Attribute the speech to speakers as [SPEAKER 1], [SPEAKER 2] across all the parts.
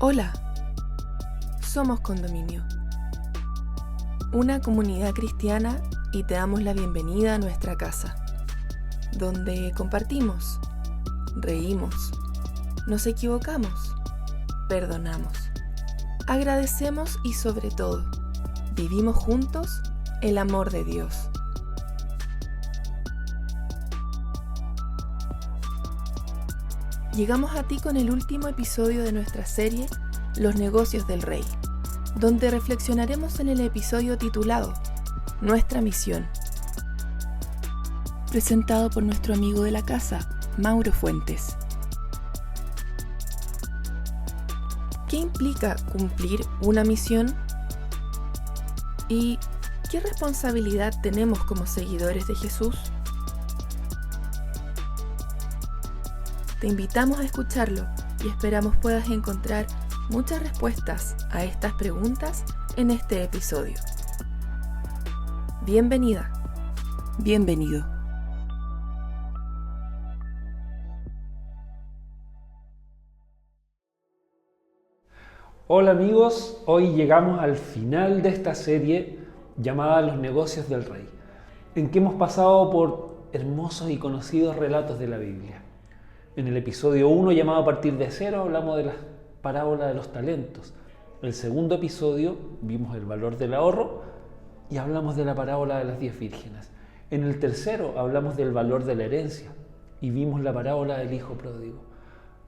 [SPEAKER 1] Hola, somos Condominio, una comunidad cristiana, y te damos la bienvenida a nuestra casa, donde compartimos, reímos, nos equivocamos, perdonamos, agradecemos y sobre todo, vivimos juntos el amor de Dios. Llegamos a ti con el último episodio de nuestra serie Los negocios del Rey, donde reflexionaremos en el episodio titulado Nuestra misión, presentado por nuestro amigo de la casa, Mauro Fuentes. ¿Qué implica cumplir una misión? ¿Y qué responsabilidad tenemos como seguidores de Jesús? Te invitamos a escucharlo y esperamos puedas encontrar muchas respuestas a estas preguntas en este episodio. Bienvenida, bienvenido.
[SPEAKER 2] Hola amigos, hoy llegamos al final de esta serie llamada Los negocios del Rey, en que hemos pasado por hermosos y conocidos relatos de la Biblia. En el episodio 1, llamado A partir de cero, hablamos de la parábola de los talentos. En el segundo episodio vimos el valor del ahorro y hablamos de la parábola de las 10 vírgenes. En el tercero hablamos del valor de la herencia y vimos la parábola del hijo pródigo.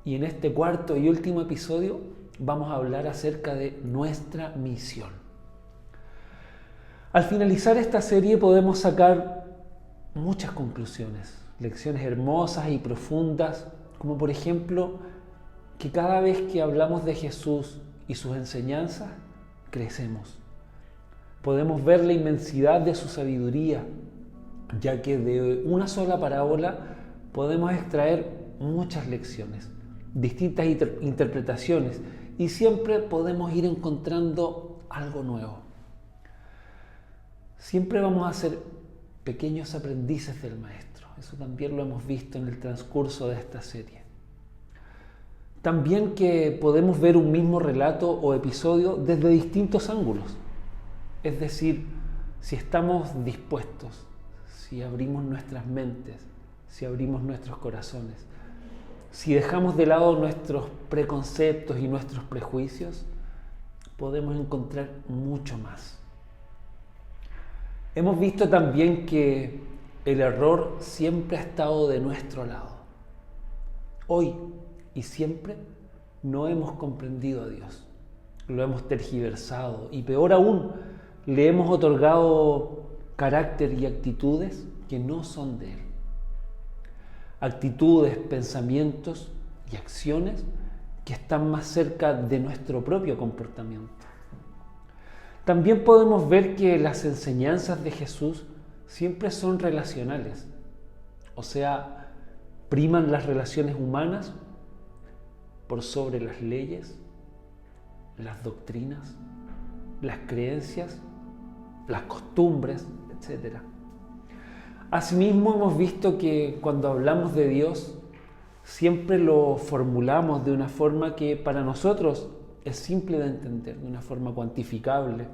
[SPEAKER 2] Y en este cuarto y último episodio vamos a hablar acerca de nuestra misión. Al finalizar esta serie podemos sacar muchas conclusiones, lecciones hermosas y profundas, como por ejemplo que cada vez que hablamos de Jesús y sus enseñanzas, crecemos. Podemos ver la inmensidad de su sabiduría, ya que de una sola parábola podemos extraer muchas lecciones, distintas interpretaciones, y siempre podemos ir encontrando algo nuevo. Siempre vamos a ser pequeños aprendices del Maestro. Eso también lo hemos visto en el transcurso de esta serie. También que podemos ver un mismo relato o episodio desde distintos ángulos. Es decir, si estamos dispuestos, si abrimos nuestras mentes, si abrimos nuestros corazones, si dejamos de lado nuestros preconceptos y nuestros prejuicios, podemos encontrar mucho más. Hemos visto también que el error siempre ha estado de nuestro lado. Hoy y siempre no hemos comprendido a Dios. Lo hemos tergiversado y peor aún, le hemos otorgado carácter y actitudes que no son de Él. Actitudes, pensamientos y acciones que están más cerca de nuestro propio comportamiento. También podemos ver que las enseñanzas de Jesús siempre son relacionales, o sea, priman las relaciones humanas por sobre las leyes, las doctrinas, las creencias, las costumbres, etc. Asimismo, hemos visto que cuando hablamos de Dios, siempre lo formulamos de una forma que para nosotros es simple de entender, de una forma cuantificable.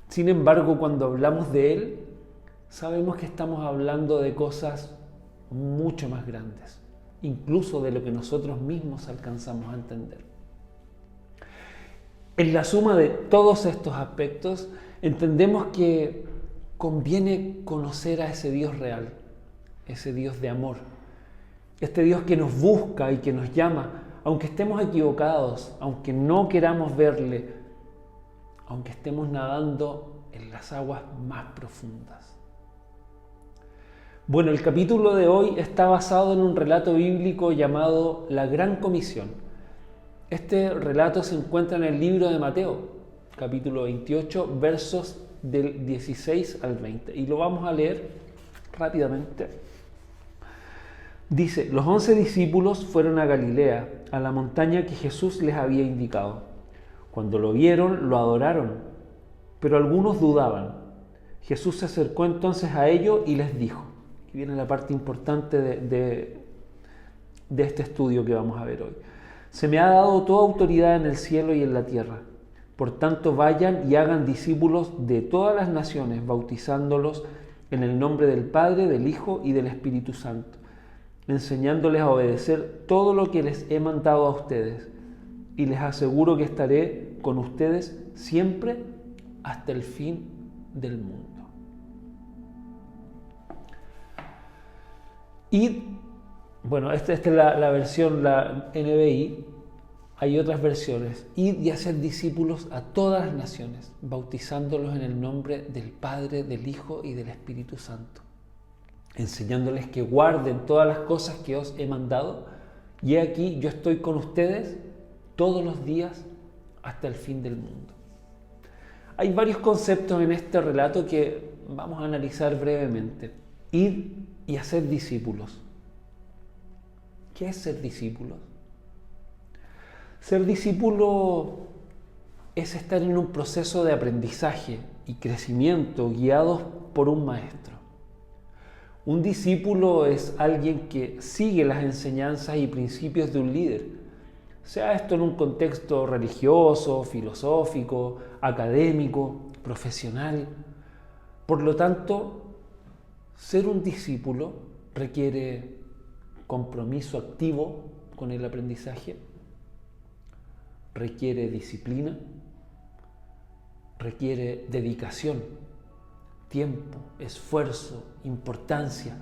[SPEAKER 2] Sin embargo, cuando hablamos de Él, sabemos que estamos hablando de cosas mucho más grandes, incluso de lo que nosotros mismos alcanzamos a entender. En la suma de todos estos aspectos, entendemos que conviene conocer a ese Dios real, ese Dios de amor, este Dios que nos busca y que nos llama, aunque estemos equivocados, aunque no queramos verle, aunque estemos nadando en las aguas más profundas. Bueno, el capítulo de hoy está basado en un relato bíblico llamado La Gran Comisión. Este relato se encuentra en el libro de Mateo, capítulo 28, versos del 16 al 20. Y lo vamos a leer rápidamente. Dice: los 11 discípulos fueron a Galilea, a la montaña que Jesús les había indicado. Cuando lo vieron, lo adoraron, pero algunos dudaban. Jesús se acercó entonces a ellos y les dijo, aquí viene la parte importante de este estudio que vamos a ver hoy. Se me ha dado toda autoridad en el cielo y en la tierra. Por tanto, vayan y hagan discípulos de todas las naciones, bautizándolos en el nombre del Padre, del Hijo y del Espíritu Santo, enseñándoles a obedecer todo lo que les he mandado a ustedes. Y les aseguro que estaré con ustedes siempre hasta el fin del mundo. Y, bueno, esta es la versión, la NBI. Hay otras versiones. Id y hacer discípulos a todas las naciones, bautizándolos en el nombre del Padre, del Hijo y del Espíritu Santo, enseñándoles que guarden todas las cosas que os he mandado. Y he aquí, yo estoy con ustedes todos los días hasta el fin del mundo. Hay varios conceptos en este relato que vamos a analizar brevemente. Id y hacer discípulos. ¿Qué es ser discípulos? Ser discípulo es estar en un proceso de aprendizaje y crecimiento guiados por un maestro. Un discípulo es alguien que sigue las enseñanzas y principios de un líder, sea esto en un contexto religioso, filosófico, académico, profesional. Por lo tanto, ser un discípulo requiere compromiso activo con el aprendizaje, requiere disciplina, requiere dedicación, tiempo, esfuerzo, importancia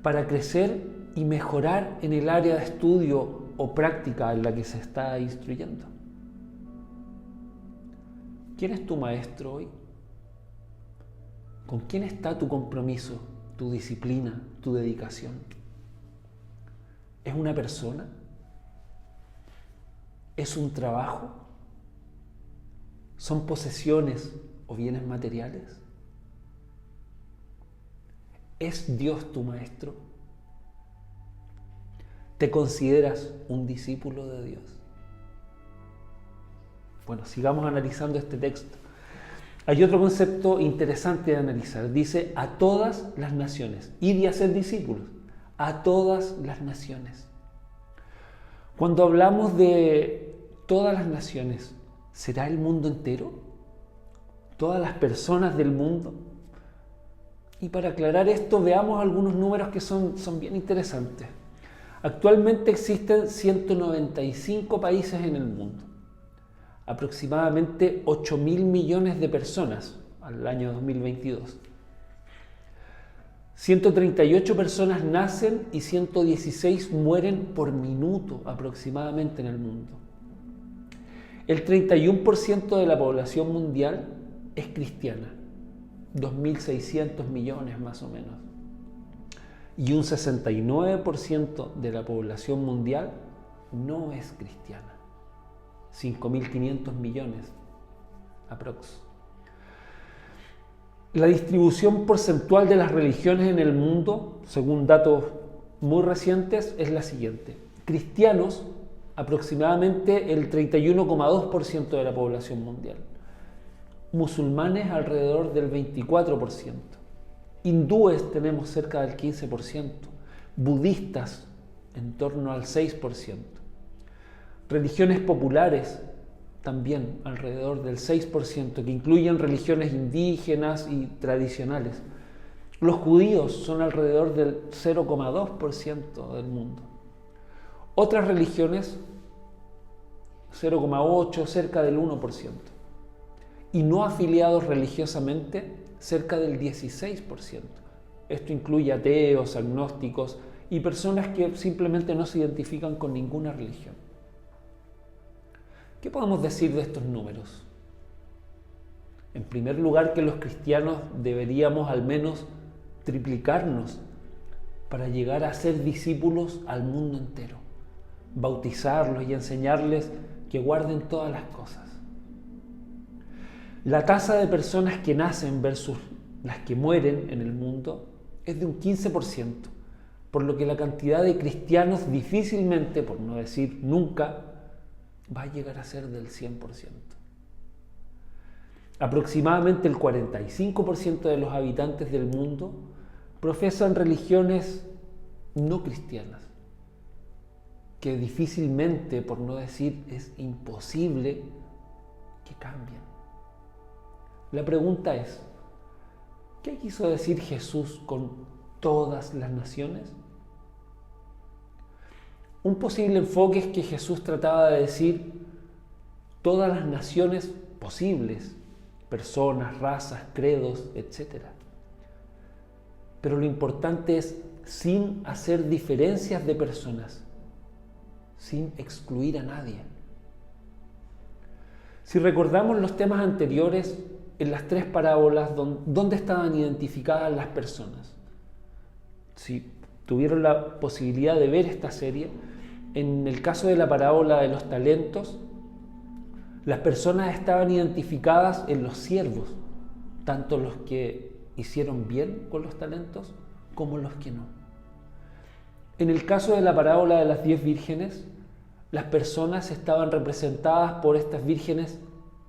[SPEAKER 2] para crecer y mejorar en el área de estudio o práctica en la que se está instruyendo. ¿Quién es tu maestro hoy? ¿Con quién está tu compromiso, tu disciplina, tu dedicación? ¿Es una persona? ¿Es un trabajo? ¿Son posesiones o bienes materiales? ¿Es Dios tu maestro? ¿Te consideras un discípulo de Dios? Bueno, sigamos analizando este texto. Hay otro concepto interesante de analizar. Dice, a todas las naciones. Id y hacer discípulos. A todas las naciones. Cuando hablamos de todas las naciones, ¿será el mundo entero? ¿Todas las personas del mundo? Y para aclarar esto, veamos algunos números que son bien interesantes. Actualmente existen 195 países en el mundo, aproximadamente 8.000 millones de personas al año 2022. 138 personas nacen y 116 mueren por minuto aproximadamente en el mundo. El 31% de la población mundial es cristiana, 2.600 millones más o menos. Y un 69% de la población mundial no es cristiana, 5.500 millones aprox. La distribución porcentual de las religiones en el mundo, según datos muy recientes, es la siguiente. Cristianos, aproximadamente el 31,2% de la población mundial. Musulmanes, alrededor del 24%. Hindúes tenemos cerca del 15%. Budistas, en torno al 6%. Religiones populares, también alrededor del 6%, que incluyen religiones indígenas y tradicionales. Los judíos son alrededor del 0,2% del mundo. Otras religiones, 0,8%, cerca del 1%. Y no afiliados religiosamente, cerca del 16%. Esto incluye ateos, agnósticos y personas que simplemente no se identifican con ninguna religión. ¿Qué podemos decir de estos números? En primer lugar, que los cristianos deberíamos al menos triplicarnos para llegar a ser discípulos al mundo entero, bautizarlos y enseñarles que guarden todas las cosas. La tasa de personas que nacen versus las que mueren en el mundo es de un 15%, por lo que la cantidad de cristianos difícilmente, por no decir nunca, va a llegar a ser del 100%. Aproximadamente el 45% de los habitantes del mundo profesan religiones no cristianas. que difícilmente, por no decir es imposible, que cambien. La pregunta es, ¿qué quiso decir Jesús con todas las naciones? Un posible enfoque es que Jesús trataba de decir todas las naciones posibles, personas, razas, credos, etc. Pero lo importante es sin hacer diferencias de personas, sin excluir a nadie. Si recordamos los temas anteriores, en las 3 parábolas, ¿dónde estaban identificadas las personas? Si tuvieron la posibilidad de ver esta serie, en el caso de la parábola de los talentos, las personas estaban identificadas en los siervos, tanto los que hicieron bien con los talentos como los que no. En el caso de la parábola de las 10 vírgenes, las personas estaban representadas por estas vírgenes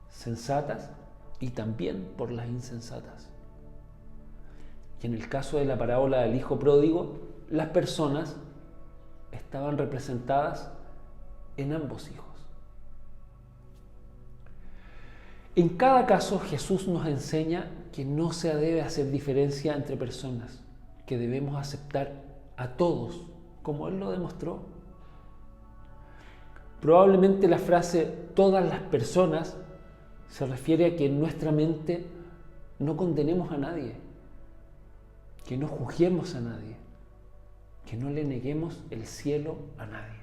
[SPEAKER 2] sensatas y también por las insensatas. Y en el caso de la parábola del hijo pródigo, las personas estaban representadas en ambos hijos. En cada caso, Jesús nos enseña que no se debe hacer diferencia entre personas, que debemos aceptar a todos, como Él lo demostró. Probablemente la frase todas las personas se refiere a que en nuestra mente no condenemos a nadie, que no juzguemos a nadie, que no le neguemos el cielo a nadie.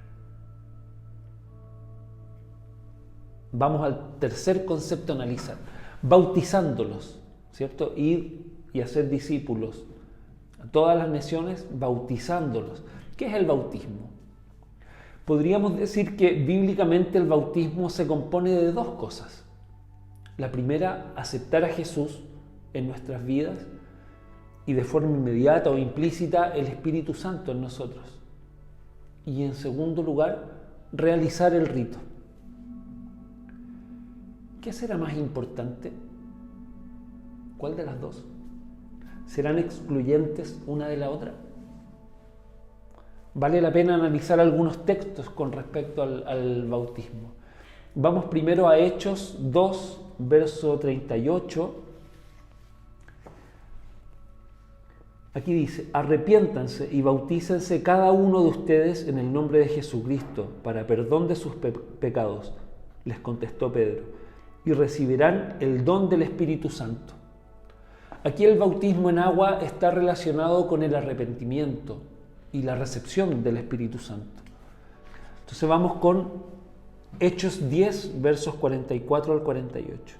[SPEAKER 2] Vamos al tercer concepto a analizar, bautizándolos, ¿cierto? Ir y hacer discípulos a todas las naciones, bautizándolos. ¿Qué es el bautismo? Podríamos decir que bíblicamente el bautismo se compone de 2 cosas. La primera, aceptar a Jesús en nuestras vidas y de forma inmediata o implícita el Espíritu Santo en nosotros. Y en segundo lugar, realizar el rito. ¿Qué será más importante? ¿Cuál de las 2? ¿Serán excluyentes una de la otra? Vale la pena analizar algunos textos con respecto al bautismo. Vamos primero a Hechos 2, verso 38. Aquí dice, arrepiéntanse y bautícense cada uno de ustedes en el nombre de Jesucristo para perdón de sus pecados, les contestó Pedro, y recibirán el don del Espíritu Santo. Aquí el bautismo en agua está relacionado con el arrepentimiento y la recepción del Espíritu Santo. Entonces vamos con Hechos 10, versos 44 al 48.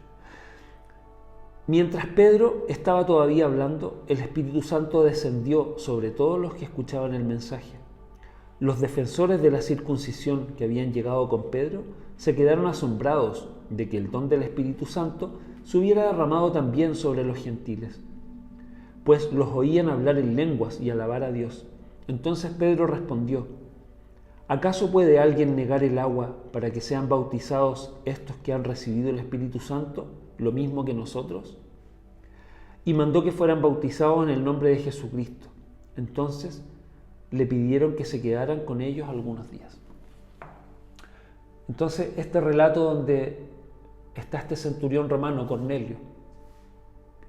[SPEAKER 2] Mientras Pedro estaba todavía hablando, el Espíritu Santo descendió sobre todos los que escuchaban el mensaje. Los defensores de la circuncisión que habían llegado con Pedro se quedaron asombrados de que el don del Espíritu Santo se hubiera derramado también sobre los gentiles, pues los oían hablar en lenguas y alabar a Dios. Entonces Pedro respondió, ¿acaso puede alguien negar el agua para que sean bautizados estos que han recibido el Espíritu Santo, lo mismo que nosotros? Y mandó que fueran bautizados en el nombre de Jesucristo. Entonces le pidieron que se quedaran con ellos algunos días. Entonces este relato donde está este centurión romano, Cornelio,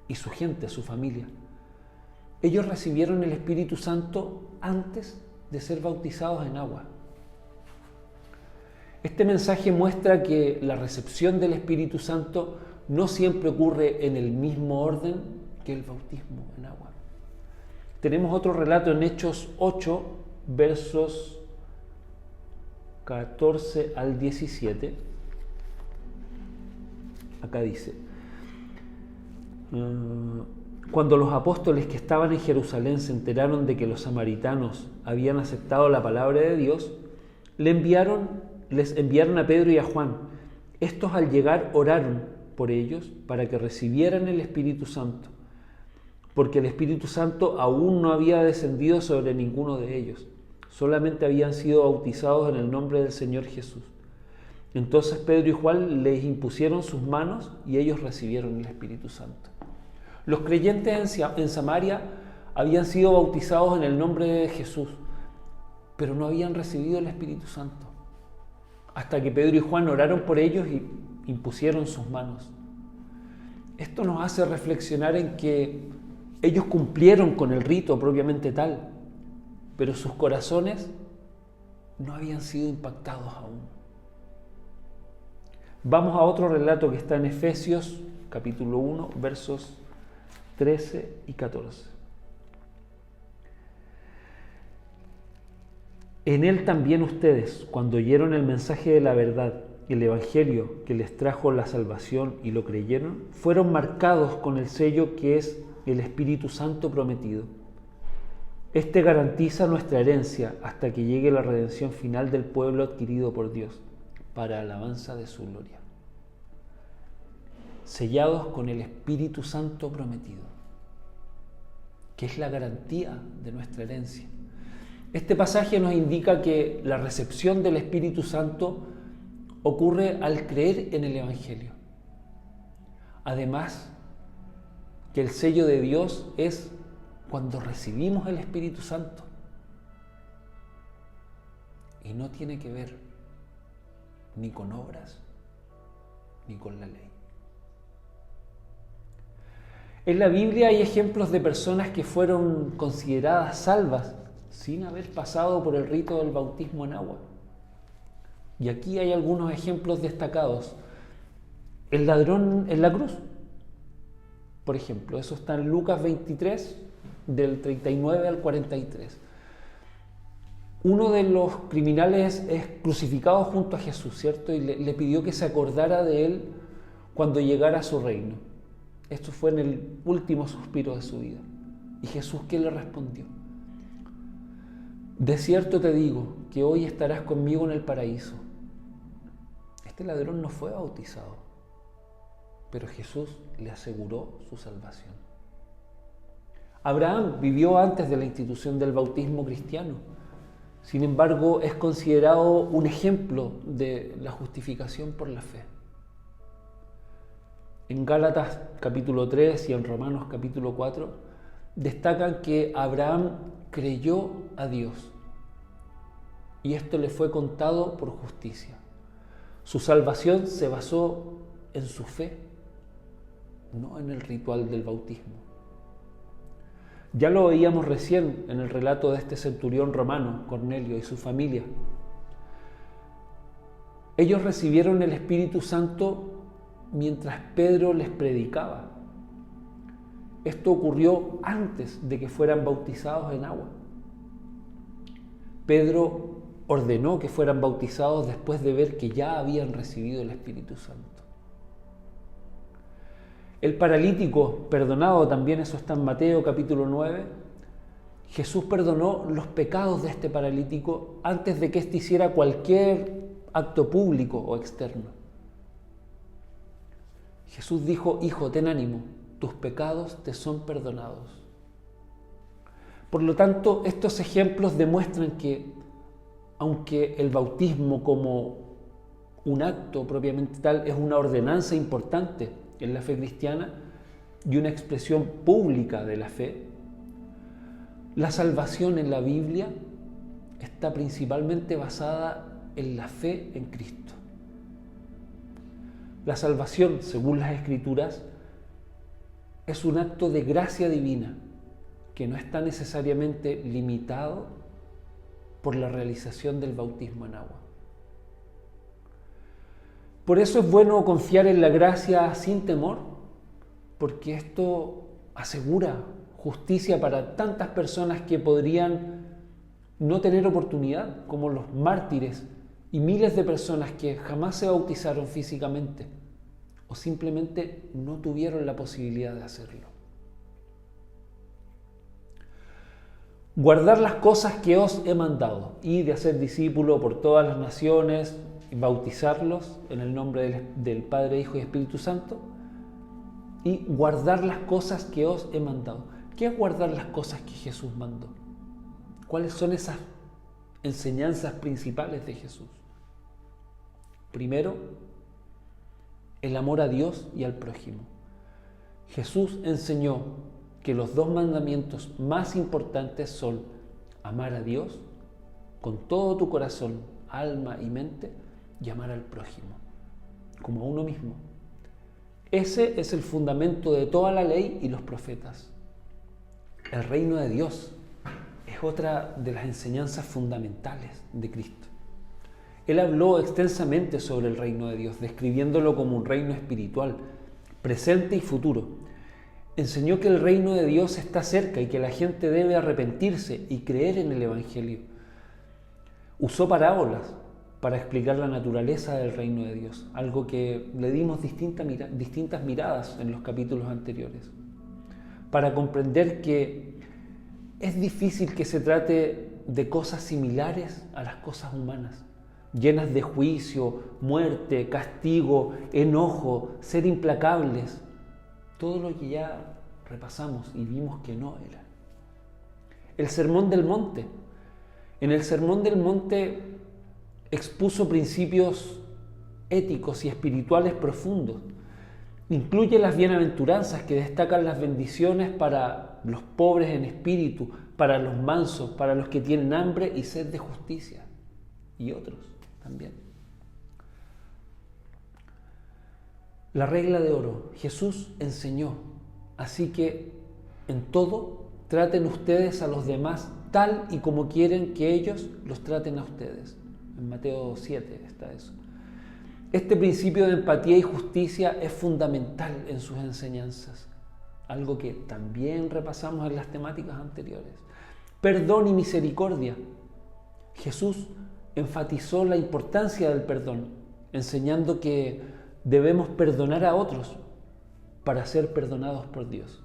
[SPEAKER 2] y su gente, su familia, ellos recibieron el Espíritu Santo antes de ser bautizados en agua. Este mensaje muestra que la recepción del Espíritu Santo no siempre ocurre en el mismo orden que el bautismo en agua. Tenemos otro relato en Hechos 8, versos 14 al 17. Acá dice, cuando los apóstoles que estaban en Jerusalén se enteraron de que los samaritanos habían aceptado la palabra de Dios, les enviaron a Pedro y a Juan. Estos al llegar oraron por ellos para que recibieran el Espíritu Santo, porque el Espíritu Santo aún no había descendido sobre ninguno de ellos, solamente habían sido bautizados en el nombre del Señor Jesús. Entonces Pedro y Juan les impusieron sus manos y ellos recibieron el Espíritu Santo. Los creyentes en Samaria habían sido bautizados en el nombre de Jesús, pero no habían recibido el Espíritu Santo, hasta que Pedro y Juan oraron por ellos y impusieron sus manos. Esto nos hace reflexionar en que ellos cumplieron con el rito propiamente tal, pero sus corazones no habían sido impactados aún. Vamos a otro relato que está en Efesios capítulo 1, versos 13 y 14. En él también ustedes, cuando oyeron el mensaje de la verdad, el evangelio que les trajo la salvación y lo creyeron, fueron marcados con el sello que es el Espíritu Santo prometido. Este garantiza nuestra herencia hasta que llegue la redención final del pueblo adquirido por Dios, para alabanza de su gloria. Sellados con el Espíritu Santo prometido, que es la garantía de nuestra herencia. Este pasaje nos indica que la recepción del Espíritu Santo ocurre al creer en el Evangelio. Además, que el sello de Dios es cuando recibimos el Espíritu Santo. Y no tiene que ver ni con obras, ni con la ley. En la Biblia hay ejemplos de personas que fueron consideradas salvas sin haber pasado por el rito del bautismo en agua. Y aquí hay algunos ejemplos destacados. El ladrón en la cruz, por ejemplo, eso está en Lucas 23, del 39 al 43. Uno de los criminales es crucificado junto a Jesús, ¿cierto? Y le pidió que se acordara de él cuando llegara a su reino. Esto fue en el último suspiro de su vida. ¿Y Jesús qué le respondió? De cierto te digo que hoy estarás conmigo en el paraíso. Este ladrón no fue bautizado, pero Jesús le aseguró su salvación. Abraham vivió antes de la institución del bautismo cristiano. Sin embargo, es considerado un ejemplo de la justificación por la fe. En Gálatas capítulo 3 y en Romanos capítulo 4 destacan que Abraham creyó a Dios y esto le fue contado por justicia. Su salvación se basó en su fe, no en el ritual del bautismo. Ya lo veíamos recién en el relato de este centurión romano, Cornelio, y su familia. Ellos recibieron el Espíritu Santo mientras Pedro les predicaba. Esto ocurrió antes de que fueran bautizados en agua. Pedro ordenó que fueran bautizados después de ver que ya habían recibido el Espíritu Santo. El paralítico perdonado, también eso está en Mateo capítulo 9. Jesús perdonó los pecados de este paralítico antes de que éste hiciera cualquier acto público o externo. Jesús dijo: hijo, ten ánimo, tus pecados te son perdonados. Por lo tanto, estos ejemplos demuestran que, aunque el bautismo como un acto propiamente tal es una ordenanza importante en la fe cristiana y una expresión pública de la fe, la salvación en la Biblia está principalmente basada en la fe en Cristo. La salvación, según las Escrituras, es un acto de gracia divina que no está necesariamente limitado por la realización del bautismo en agua. Por eso es bueno confiar en la gracia sin temor, porque esto asegura justicia para tantas personas que podrían no tener oportunidad, como los mártires y miles de personas que jamás se bautizaron físicamente o simplemente no tuvieron la posibilidad de hacerlo. Guardar las cosas que os he mandado y de hacer discípulos por todas las naciones y bautizarlos en el nombre del Padre, Hijo y Espíritu Santo, y guardar las cosas que os he mandado. ¿Qué es guardar las cosas que Jesús mandó? ¿Cuáles son esas enseñanzas principales de Jesús? Primero, el amor a Dios y al prójimo. Jesús enseñó que los dos mandamientos más importantes son amar a Dios con todo tu corazón, alma y mente, y amar al prójimo, como a uno mismo. Ese es el fundamento de toda la ley y los profetas. El reino de Dios es otra de las enseñanzas fundamentales de Cristo. Él habló extensamente sobre el reino de Dios, describiéndolo como un reino espiritual, presente y futuro. Enseñó que el reino de Dios está cerca y que la gente debe arrepentirse y creer en el Evangelio. Usó parábolas para explicar la naturaleza del reino de Dios, algo que le dimos distintas miradas en los capítulos anteriores, para comprender que es difícil que se trate de cosas similares a las cosas humanas, llenas de juicio, muerte, castigo, enojo, ser implacables, todo lo que ya repasamos y vimos que no era. El Sermón del Monte. En el Sermón del Monte expuso principios éticos y espirituales profundos. Incluye las bienaventuranzas que destacan las bendiciones para los pobres en espíritu, para los mansos, para los que tienen hambre y sed de justicia, y otros también. La regla de oro. Jesús enseñó, así que en todo traten ustedes a los demás tal y como quieren que ellos los traten a ustedes. En Mateo 7 está eso. Este principio de empatía y justicia es fundamental en sus enseñanzas, algo que también repasamos en las temáticas anteriores. Perdón y misericordia. Jesús enfatizó la importancia del perdón, enseñando que debemos perdonar a otros para ser perdonados por Dios.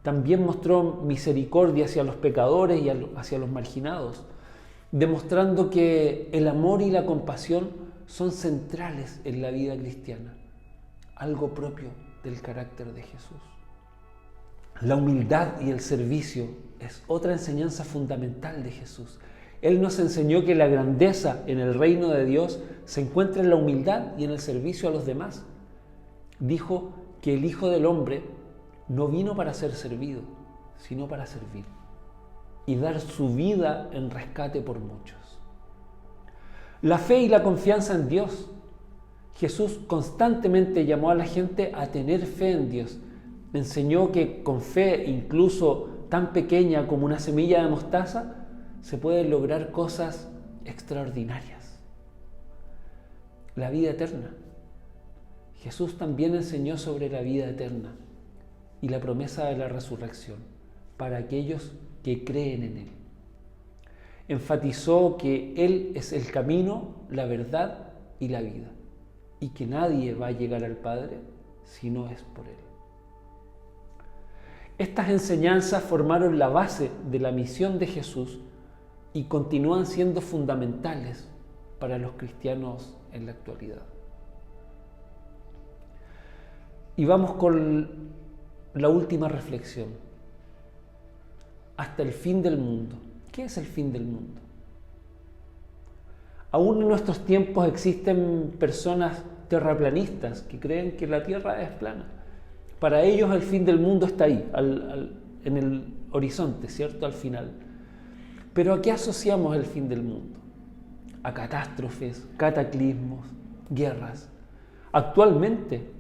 [SPEAKER 2] También mostró misericordia hacia los pecadores y hacia los marginados, demostrando que el amor y la compasión son centrales en la vida cristiana, algo propio del carácter de Jesús. La humildad y el servicio es otra enseñanza fundamental de Jesús. Él nos enseñó que la grandeza en el reino de Dios se encuentra en la humildad y en el servicio a los demás. Dijo que el Hijo del Hombre no vino para ser servido, sino para servir y dar su vida en rescate por muchos. La fe y la confianza en Dios. Jesús constantemente llamó a la gente a tener fe en Dios. Enseñó que con fe, incluso tan pequeña como una semilla de mostaza, se pueden lograr cosas extraordinarias. La vida eterna. Jesús también enseñó sobre la vida eterna y la promesa de la resurrección para aquellos que creen en Él. Enfatizó que Él es el camino, la verdad y la vida, y que nadie va a llegar al Padre si no es por Él. Estas enseñanzas formaron la base de la misión de Jesús y continúan siendo fundamentales para los cristianos en la actualidad. Y vamos con la última reflexión. Hasta el fin del mundo. ¿Qué es el fin del mundo? Aún en nuestros tiempos existen personas terraplanistas que creen que la Tierra es plana. Para ellos el fin del mundo está ahí, en el horizonte, ¿cierto? Al final. Pero ¿a qué asociamos el fin del mundo? A catástrofes, cataclismos, guerras. Actualmente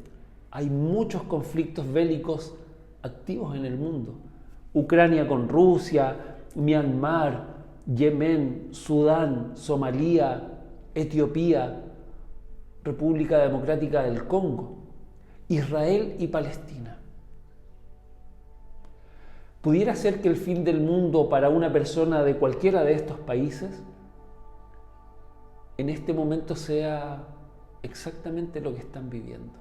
[SPEAKER 2] hay muchos conflictos bélicos activos en el mundo. Ucrania con Rusia, Myanmar, Yemen, Sudán, Somalia, Etiopía, República Democrática del Congo, Israel y Palestina. ¿Pudiera ser que el fin del mundo para una persona de cualquiera de estos países en este momento sea exactamente lo que están viviendo?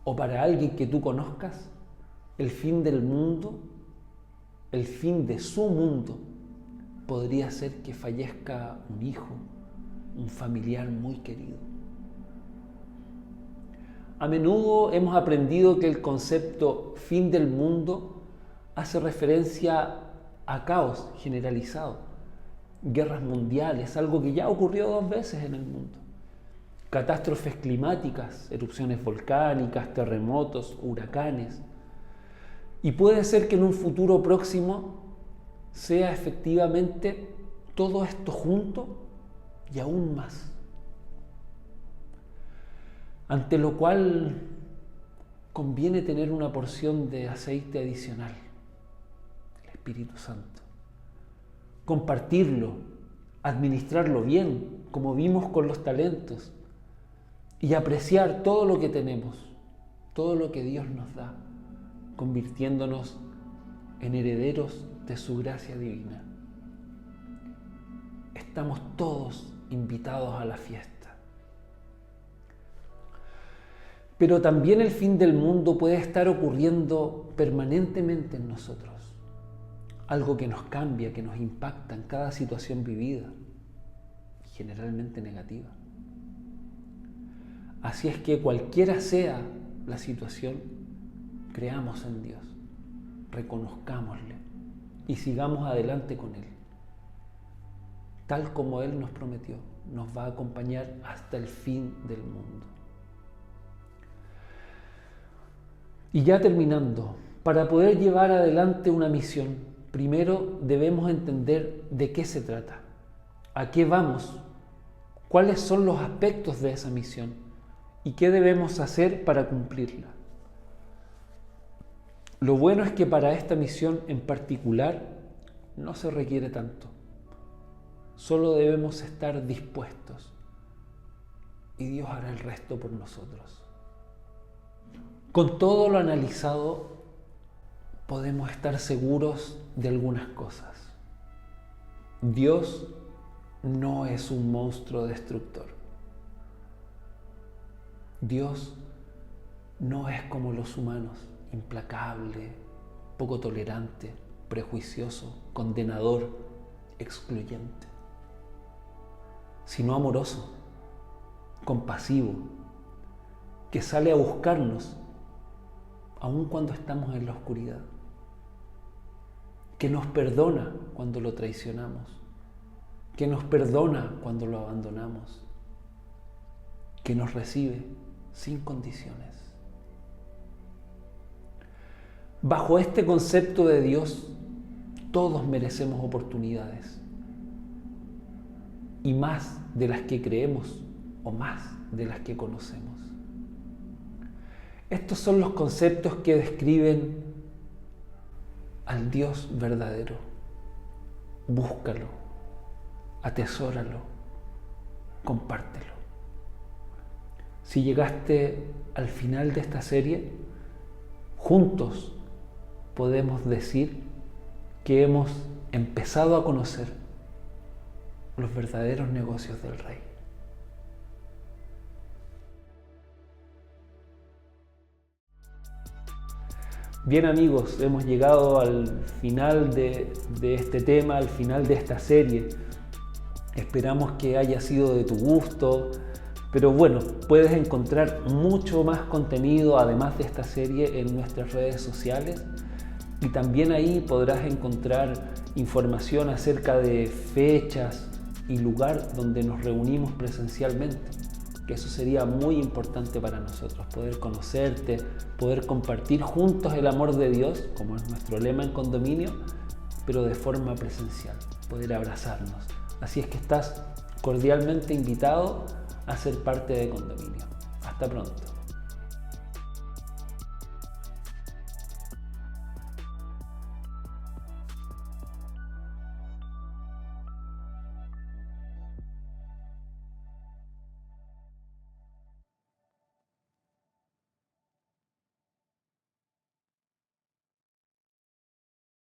[SPEAKER 2] O para alguien que tú conozcas, el fin del mundo, el fin de su mundo, podría ser que fallezca un hijo, un familiar muy querido. A menudo hemos aprendido que el concepto fin del mundo hace referencia a caos generalizado, guerras mundiales, algo que ya ocurrió 2 veces en el mundo. Catástrofes climáticas, erupciones volcánicas, terremotos, huracanes. Y puede ser que en un futuro próximo sea efectivamente todo esto junto y aún más. Ante lo cual conviene tener una porción de aceite adicional, el Espíritu Santo. Compartirlo, administrarlo bien, como vimos con los talentos, y apreciar todo lo que tenemos, todo lo que Dios nos da, convirtiéndonos en herederos de su gracia divina. Estamos todos invitados a la fiesta. Pero también el fin del mundo puede estar ocurriendo permanentemente en nosotros. Algo que nos cambia, que nos impacta en cada situación vivida, generalmente negativa. Así es que cualquiera sea la situación, creamos en Dios, reconozcámosle y sigamos adelante con Él. Tal como Él nos prometió, nos va a acompañar hasta el fin del mundo. Y ya terminando, para poder llevar adelante una misión, primero debemos entender de qué se trata, a qué vamos, cuáles son los aspectos de esa misión y qué debemos hacer para cumplirla. Lo bueno es que para esta misión en particular no se requiere tanto. Solo debemos estar dispuestos y Dios hará el resto por nosotros. Con todo lo analizado, podemos estar seguros de algunas cosas. Dios no es un monstruo destructor. Dios no es como los humanos, implacable, poco tolerante, prejuicioso, condenador, excluyente, sino amoroso, compasivo, que sale a buscarnos aun cuando estamos en la oscuridad, que nos perdona cuando lo traicionamos, que nos perdona cuando lo abandonamos, que nos recibe sin condiciones. Bajo este concepto de Dios, todos merecemos oportunidades, y más de las que creemos o más de las que conocemos. Estos son los conceptos que describen al Dios verdadero. Búscalo, atesóralo, compártelo. Si llegaste al final de esta serie, juntos podemos decir que hemos empezado a conocer los verdaderos negocios del Rey. Bien amigos, hemos llegado al final de este tema, al final de esta serie. Esperamos que haya sido de tu gusto, pero bueno, puedes encontrar mucho más contenido además de esta serie en nuestras redes sociales y también ahí podrás encontrar información acerca de fechas y lugar donde nos reunimos presencialmente, que eso sería muy importante para nosotros, poder conocerte, poder compartir juntos el amor de Dios, como es nuestro lema en Condominio, pero de forma presencial, poder abrazarnos. Así es que estás cordialmente invitado a ser parte de Condominio. Hasta pronto.